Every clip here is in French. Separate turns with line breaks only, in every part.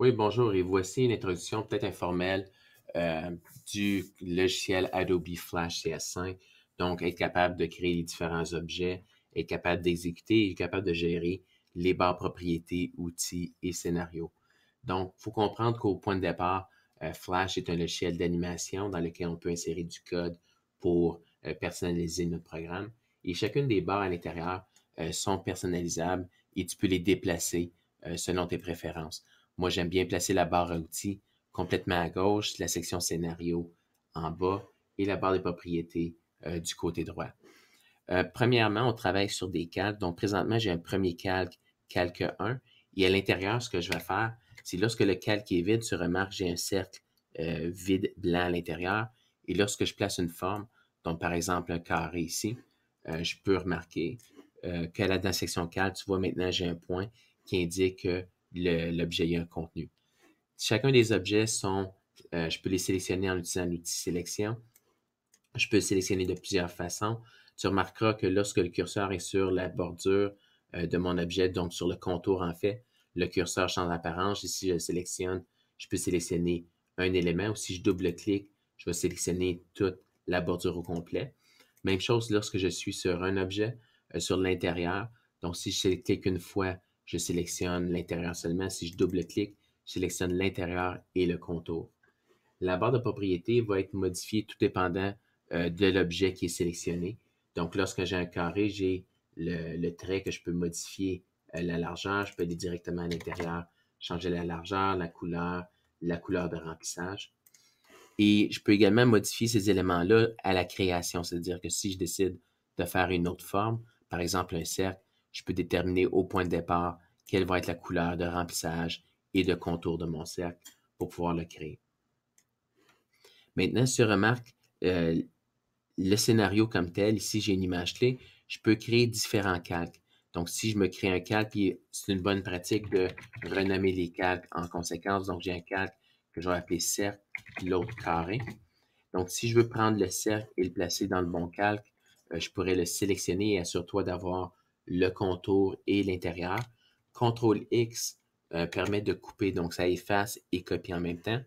Oui, bonjour, et voici une introduction peut-être informelle euh, du logiciel Adobe Flash CS5. Donc, être capable de créer les différents objets, être capable d'exécuter et être capable de gérer les barres propriétés, outils et scénarios. Donc, il faut comprendre qu'au point de départ, Flash est un logiciel d'animation dans lequel on peut insérer du code pour personnaliser notre programme. Et chacune des barres à l'intérieur sont personnalisables et tu peux les déplacer selon tes préférences. Moi, j'aime bien placer la barre à outils complètement à gauche, la section scénario en bas et la barre des propriétés du côté droit. Premièrement, on travaille sur des calques. Donc, présentement, j'ai un premier calque, calque 1. Et à l'intérieur, ce que je vais faire, c'est lorsque le calque est vide, tu remarques, j'ai un cercle vide blanc à l'intérieur. Et lorsque je place une forme, donc par exemple un carré ici, je peux remarquer que dans la section calque, tu vois maintenant, j'ai un point qui indique que l'objet a un contenu. Chacun des objets je peux les sélectionner en utilisant l'outil sélection. Je peux sélectionner de plusieurs façons. Tu remarqueras que lorsque le curseur est sur la bordure de mon objet, donc sur le contour en fait, le curseur change d'apparence. Et si je le sélectionne, je peux sélectionner un élément ou si je double-clique, je vais sélectionner toute la bordure au complet. Même chose lorsque je suis sur un objet, sur l'intérieur. Donc, si je clique une fois, je sélectionne l'intérieur seulement. Si je double-clique, je sélectionne l'intérieur et le contour. La barre de propriété va être modifiée tout dépendant de l'objet qui est sélectionné. Donc, lorsque j'ai un carré, j'ai le trait que je peux modifier la largeur. Je peux aller directement à l'intérieur, changer la largeur, la couleur de remplissage. Et je peux également modifier ces éléments-là à la création. C'est-à-dire que si je décide de faire une autre forme, par exemple un cercle, je peux déterminer au point de départ quelle va être la couleur de remplissage et de contour de mon cercle pour pouvoir le créer. Maintenant, si tu remarques le scénario comme tel, ici j'ai une image clé, je peux créer différents calques. Donc, si je me crée un calque, puis c'est une bonne pratique de renommer les calques en conséquence. Donc, j'ai un calque que je vais appeler cercle, puis l'autre carré. Donc, si je veux prendre le cercle et le placer dans le bon calque, je pourrais le sélectionner et assure-toi d'avoir le contour et l'intérieur. CTRL X permet de couper, donc ça efface et copie en même temps.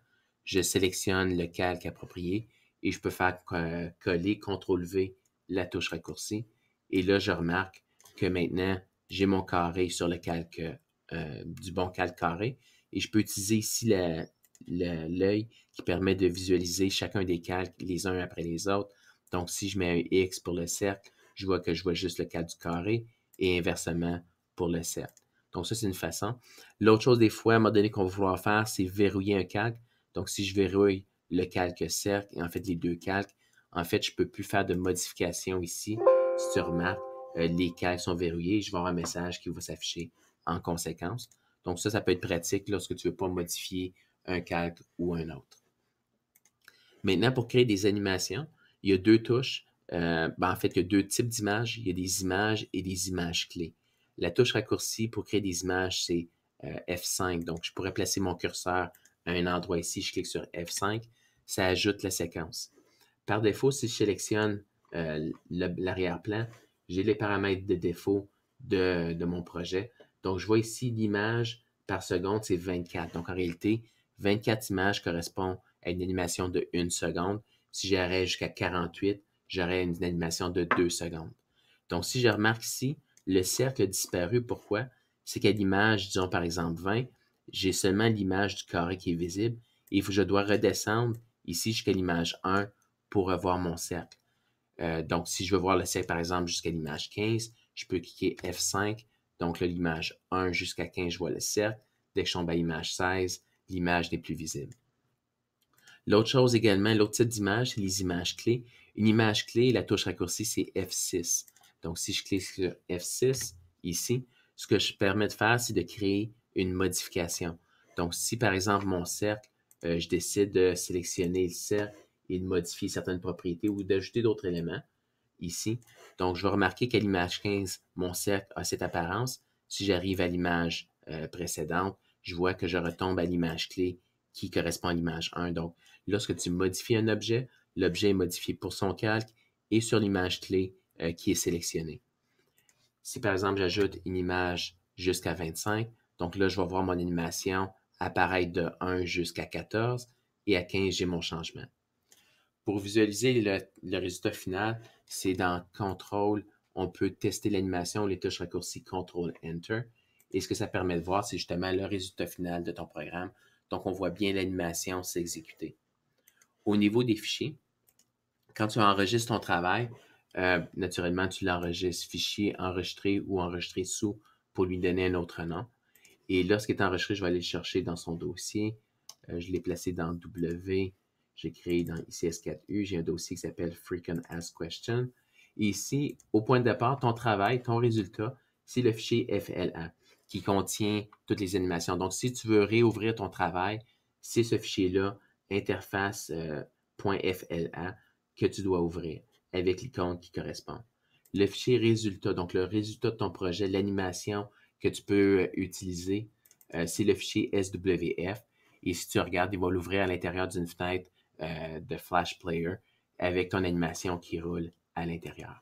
Je sélectionne le calque approprié et je peux faire coller, CTRL V, la touche raccourcie. Et là, je remarque que maintenant, j'ai mon carré sur le calque du bon calque carré. Et je peux utiliser ici l'œil qui permet de visualiser chacun des calques les uns après les autres. Donc, si je mets un X pour le cercle, je vois que je vois juste le calque du carré et inversement pour le cercle. Donc, ça, c'est une façon. L'autre chose, des fois, à un moment donné, qu'on va vouloir faire, c'est verrouiller un calque. Donc, si je verrouille le calque cercle et en fait les deux calques, en fait, je ne peux plus faire de modification ici. Si tu remarques, les calques sont verrouillés. Je vais avoir un message qui va s'afficher en conséquence. Donc, ça peut être pratique lorsque tu ne veux pas modifier un calque ou un autre. Maintenant, pour créer des animations, il y a deux touches. En fait, il y a deux types d'images. Il y a des images et des images clés. La touche raccourcie pour créer des images, c'est F5. Donc, je pourrais placer mon curseur à un endroit ici. Je clique sur F5. Ça ajoute la séquence. Par défaut, si je sélectionne l'arrière-plan, j'ai les paramètres de défaut de mon projet. Donc, je vois ici l'image par seconde, c'est 24. Donc, en réalité, 24 images correspondent à une animation de 1 seconde. Si j'arrête jusqu'à 48, j'aurai une animation de 2 secondes. Donc, si je remarque ici, le cercle a disparu. Pourquoi? C'est qu'à l'image, disons par exemple 20, j'ai seulement l'image du carré qui est visible et je dois redescendre ici jusqu'à l'image 1 pour revoir mon cercle. Donc, si je veux voir le cercle, par exemple, jusqu'à l'image 15, je peux cliquer F5. Donc, là, l'image 1 jusqu'à 15, je vois le cercle. Dès que je tombe à l'image 16, l'image n'est plus visible. L'autre chose également, l'autre type d'image, c'est les images clés. Une image clé, la touche raccourcie, c'est F6. Donc, si je clique sur F6, ici, ce que je permets de faire, c'est de créer une modification. Donc, si par exemple, mon cercle, je décide de sélectionner le cercle et de modifier certaines propriétés ou d'ajouter d'autres éléments, ici. Donc, je vais remarquer qu'à l'image 15, mon cercle a cette apparence. Si j'arrive à l'image précédente, je vois que je retombe à l'image clé qui correspond à l'image 1. Donc, lorsque tu modifies un objet, l'objet est modifié pour son calque et sur l'image clé qui est sélectionnée. Si par exemple, j'ajoute une image jusqu'à 25, donc là, je vais voir mon animation apparaître de 1 jusqu'à 14 et à 15, j'ai mon changement. Pour visualiser le résultat final, c'est dans Contrôle, on peut tester l'animation, les touches raccourcies Contrôle Enter. Et ce que ça permet de voir, c'est justement le résultat final de ton programme. Donc, on voit bien l'animation s'exécuter. Au niveau des fichiers, quand tu enregistres ton travail, naturellement, tu l'enregistres fichier enregistré ou enregistré sous pour lui donner un autre nom. Et lorsqu'il est enregistré, je vais aller le chercher dans son dossier. Je l'ai placé dans W. J'ai créé dans ICS4U. J'ai un dossier qui s'appelle Frequent Ask Question. Et ici, au point de départ, ton travail, ton résultat, c'est le fichier FLA qui contient toutes les animations. Donc, si tu veux réouvrir ton travail, c'est ce fichier-là, interface.fla, que tu dois ouvrir avec l'icône qui correspond. Le fichier résultat, donc le résultat de ton projet, l'animation que tu peux utiliser, c'est le fichier SWF. Et si tu regardes, il va l'ouvrir à l'intérieur d'une fenêtre de Flash Player avec ton animation qui roule à l'intérieur.